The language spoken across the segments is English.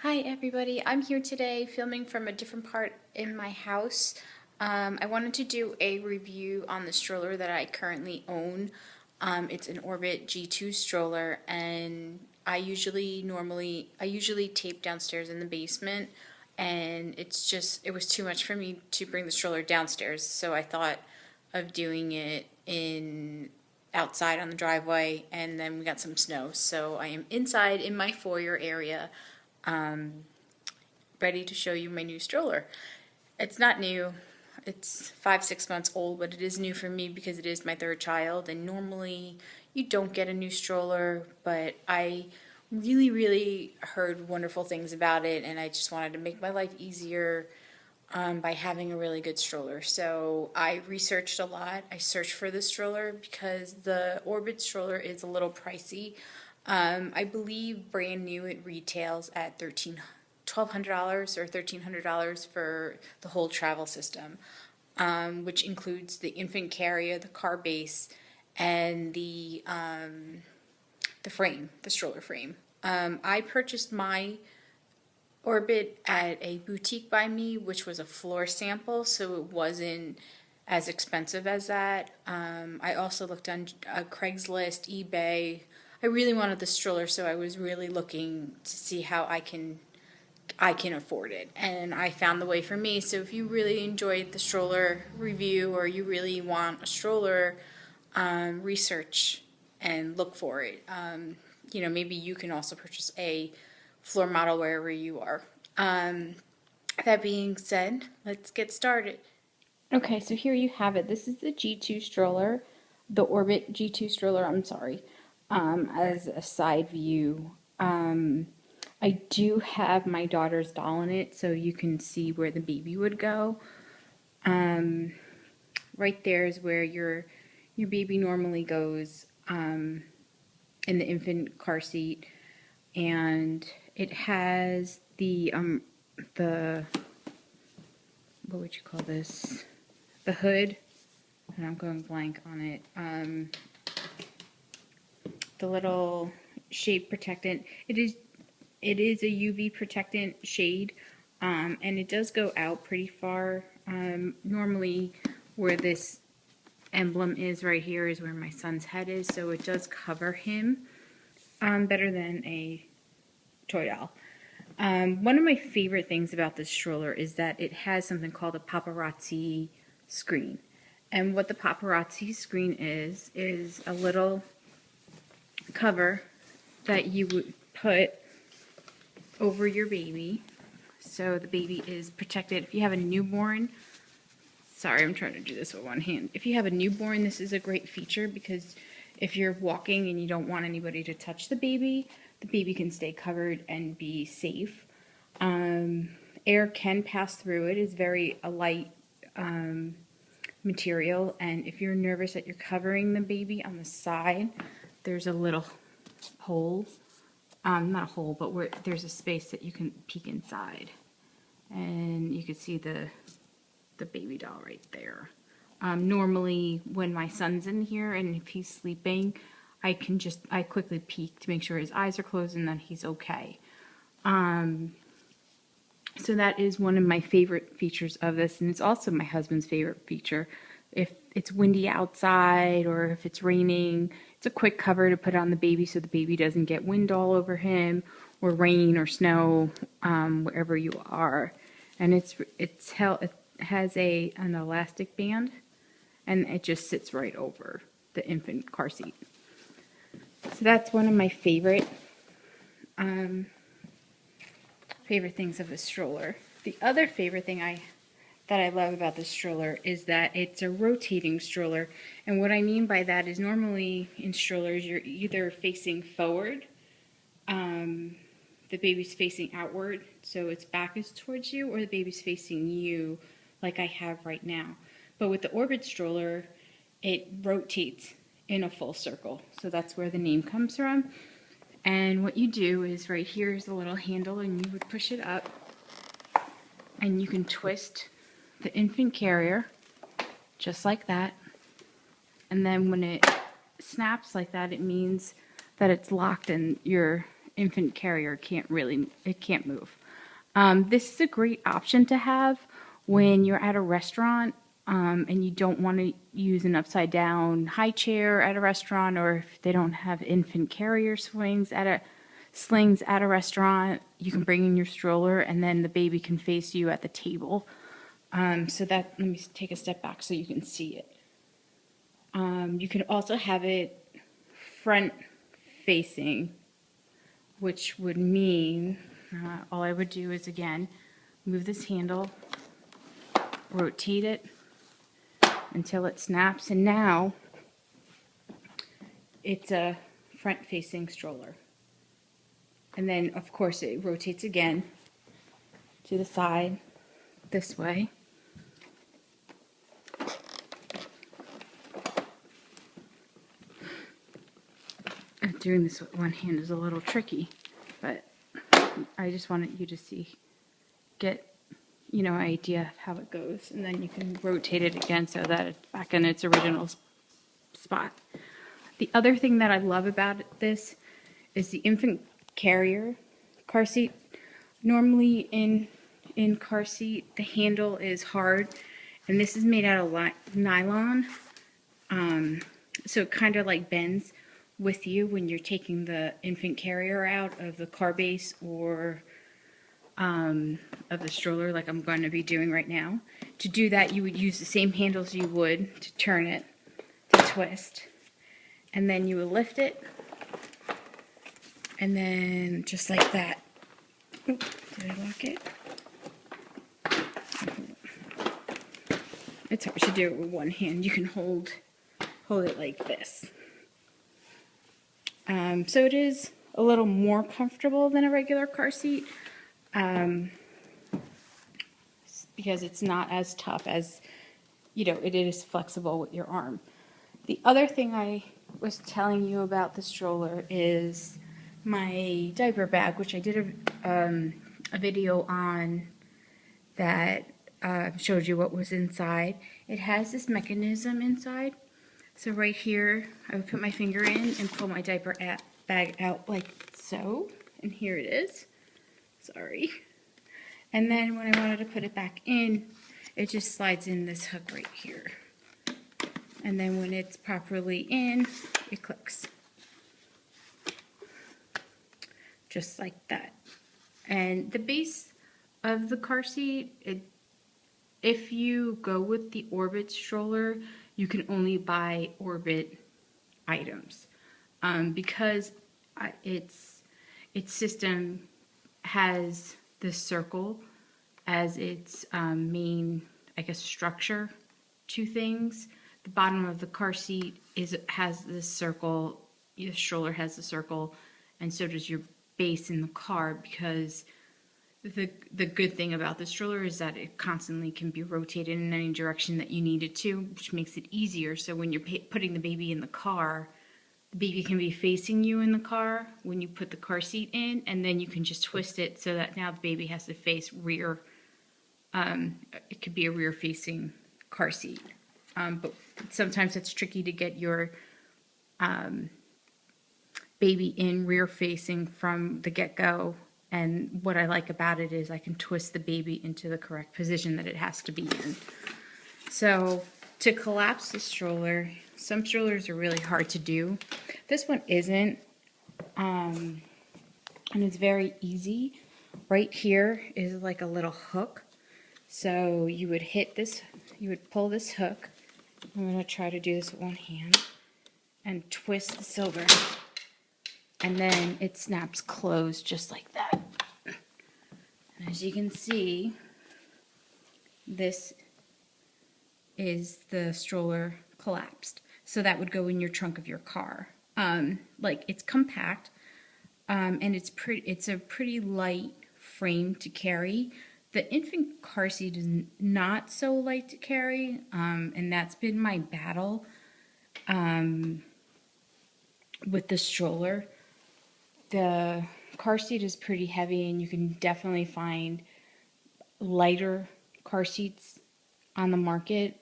Hi everybody, I'm here today filming from a different part in my house. I wanted to do a review on the stroller that I currently own. It's an Orbit G2 stroller, and I usually tape downstairs in the basement, and it was too much for me to bring the stroller downstairs, so I thought of doing it in outside on the driveway, and then we got some snow, so I am inside in my foyer area, ready to show you my new stroller. It's not new. It's 5, 6 months old, but it is new for me because it is my third child, and normally you don't get a new stroller, but I really heard wonderful things about it, and I just wanted to make my life easier by having a really good stroller. So I researched a lot. I searched for the stroller because the Orbit stroller is a little pricey. I believe brand new it retails at $1,200 or $1,300 for the whole travel system, which includes the infant carrier, the car base, and the frame, the stroller frame. I purchased my Orbit at a boutique by me, which was a floor sample, so it wasn't as expensive as that. I also looked on Craigslist, eBay. I really wanted the stroller, so I was really looking to see how I can afford it, and I found the way for me. So if you really enjoyed the stroller review, or you really want a stroller, research and look for it. Maybe you can also purchase a floor model wherever you are. That being said, let's get started. Okay, so here you have it. This is the G2 stroller, the Orbit G2 stroller, I'm sorry, as a side view. I do have my daughter's doll in it, so you can see where the baby would go. Right there is where your baby normally goes, in the infant car seat, and it has the what would you call this? The hood, and I'm going blank on it. The little shade protectant. It is a UV protectant shade, and it does go out pretty far. Normally, where this emblem is right here is where my son's head is, so it does cover him better than a toy doll. One of my favorite things about this stroller is that it has something called a paparazzi screen. And what the paparazzi screen is a little cover that you would put over your baby, so the baby is protected. If you have a newborn, sorry, I'm trying to do this with one hand. If you have a newborn, this is a great feature, because if you're walking and you don't want anybody to touch the baby can stay covered and be safe. Air can pass through it. It's very a light material, and if you're nervous that you're covering the baby on the side, there's a little hole, not a hole, but where there's a space that you can peek inside, and you can see the baby doll right there. Normally when my son's in here and if he's sleeping, I quickly peek to make sure his eyes are closed and that he's okay. So that is one of my favorite features of this, and it's also my husband's favorite feature. If it's windy outside or if it's raining, it's a quick cover to put on the baby so the baby doesn't get wind all over him, or rain or snow, wherever you are. And it has an elastic band, and it just sits right over the infant car seat. So that's one of my favorite things of the stroller. The other favorite thing that I love about the stroller is that it's a rotating stroller, and what I mean by that is normally in strollers you're either facing forward, the baby's facing outward, so its back is towards you, or the baby's facing you, like I have right now. But with the Orbit stroller, it rotates in a full circle, so that's where the name comes from. And what you do is, right here is the little handle, and you would push it up, and you can twist the infant carrier just like that. And then when it snaps like that, it means that it's locked and infant carrier can't move. This is a great option to have when you're at a restaurant and you don't want to use an upside down high chair at a restaurant, or if they don't have infant carrier slings at a restaurant, you can bring in your stroller and then the baby can face you at the table. Let me take a step back so you can see it. You can also have it front facing, which would mean all I would do is, again, move this handle, rotate it until it snaps, and now it's a front-facing stroller. And then, of course, it rotates again to the side this way. Doing this with one hand is a little tricky, but I just wanted you to get idea of how it goes, and then you can rotate it again so that it's back in its original spot. The other thing that I love about this is the infant carrier car seat. Normally in car seat, the handle is hard, and this is made out of nylon, so it kind of like bends with you when you're taking the infant carrier out of the car base or of the stroller, like I'm going to be doing right now. To do that, you would use the same handles you would to turn it, to twist, and then you would lift it, and then just like that. Oop, did I lock it? It's hard to do it with one hand. You can hold it like this. So it is a little more comfortable than a regular car seat, because it's not as tough as, it is flexible with your arm. The other thing I was telling you about the stroller is my diaper bag, which I did a video on that showed you what was inside. It has this mechanism inside. So right here, I would put my finger in and pull my diaper bag out like so. And here it is. Sorry. And then when I wanted to put it back in, it just slides in this hook right here. And then when it's properly in, it clicks. Just like that. And the base of the car seat, if you go with the Orbit stroller, you can only buy Orbit items, because its system has this circle as its main, I guess, structure to things. The bottom of the car seat has this circle. The stroller has the circle, and so does your base in the car, because the good thing about the stroller is that it constantly can be rotated in any direction that you need it to, which makes it easier. So when you're putting the baby in the car, the baby can be facing you in the car when you put the car seat in, and then you can just twist it so that now the baby has to face rear. It could be a rear-facing car seat, but sometimes it's tricky to get your baby in rear-facing from the get-go. And what I like about it is I can twist the baby into the correct position that it has to be in. So to collapse the stroller, some strollers are really hard to do. This one isn't, and it's very easy. Right here is like a little hook. So you would hit this, you would pull this hook. I'm going to try to do this with one hand and twist the silver. And then it snaps closed just like that. And as you can see, this is the stroller collapsed. So that would go in your trunk of your car. Like, it's compact, and it's a pretty light frame to carry. The infant car seat is not so light to carry, and that's been my battle with the stroller. The car seat is pretty heavy, and you can definitely find lighter car seats on the market.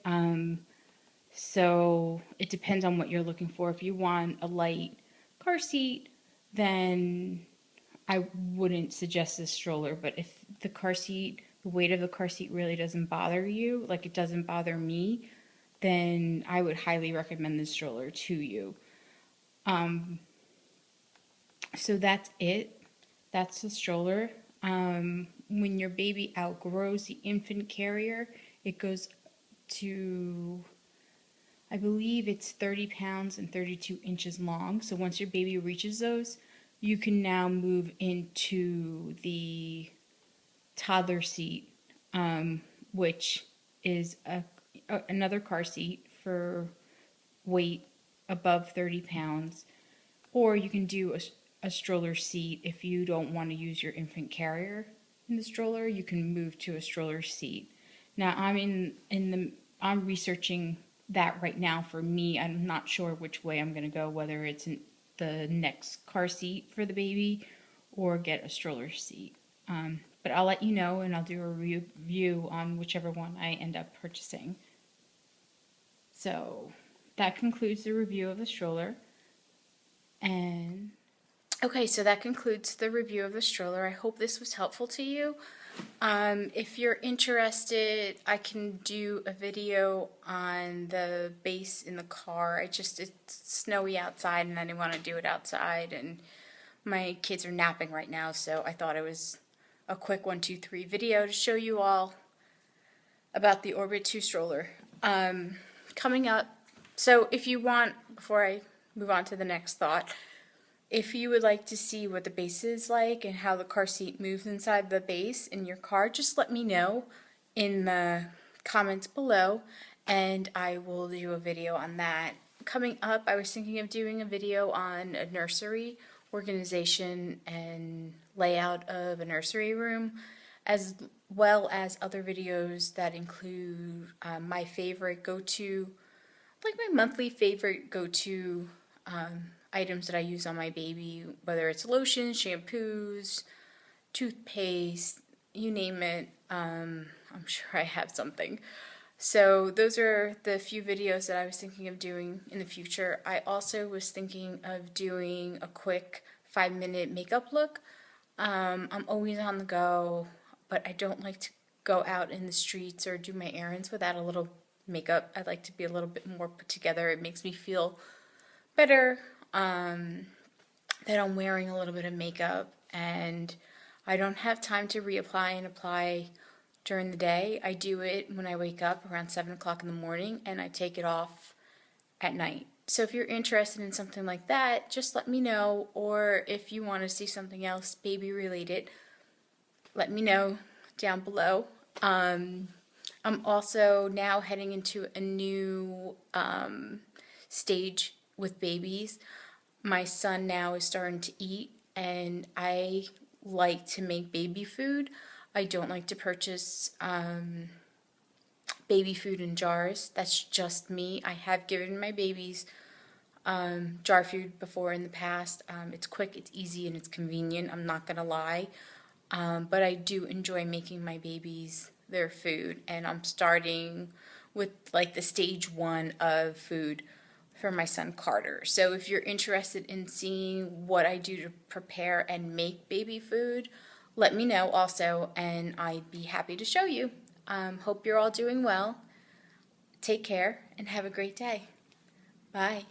So it depends on what you're looking for. If you want a light car seat, then I wouldn't suggest this stroller. But if the weight of the car seat really doesn't bother you, like it doesn't bother me, then I would highly recommend this stroller to you. Um, so that's it. That's the stroller. When your baby outgrows the infant carrier, it goes to, I believe it's 30 pounds and 32 inches long. So once your baby reaches those, you can now move into the toddler seat, which is another car seat for weight above 30 pounds. Or you can do a stroller seat if you don't want to use your infant carrier in the stroller. You can move to a stroller seat. Now I'm researching that right now for me. I'm not sure which way I'm going to go, whether it's in the next car seat for the baby or get a stroller seat. But I'll let you know, and I'll do a review on whichever one I end up purchasing. So that concludes the review of the stroller. And Okay, so that concludes the review of the stroller. I hope this was helpful to you. If you're interested, I can do a video on the base in the car. It's snowy outside and I didn't want to do it outside, and my kids are napping right now, so I thought it was a quick 1, 2, 3 video to show you all about the Orbit 2 stroller. Coming up, so if you want, before I move on to the next thought, if you would like to see what the base is like and how the car seat moves inside the base in your car, just let me know in the comments below and I will do a video on that. Coming up, I was thinking of doing a video on a nursery organization and layout of a nursery room, as well as other videos that include my favorite go-to, like my monthly favorite go-to items that I use on my baby, whether it's lotions, shampoos, toothpaste, you name it. I'm sure I have something. So those are the few videos that I was thinking of doing in the future. I also was thinking of doing a quick 5-minute makeup look. I'm always on the go, but I don't like to go out in the streets or do my errands without a little makeup. I like to be a little bit more put together. It makes me feel better that I'm wearing a little bit of makeup, and I don't have time to reapply and apply during the day. I do it when I wake up around 7 o'clock in the morning, and I take it off at night. So if you're interested in something like that, just let me know, or if you want to see something else baby related, let me know down below. I'm also now heading into a new stage with babies. My son now is starting to eat, and I like to make baby food. I don't like to purchase baby food in jars. That's just me. I have given my babies jar food before in the past. It's quick, it's easy, and it's convenient. I'm not gonna lie. But I do enjoy making my babies their food, and I'm starting with like the stage 1 of food for my son Carter. So if you're interested in seeing what I do to prepare and make baby food, let me know also, and I'd be happy to show you. Hope you're all doing well. Take care and have a great day. Bye.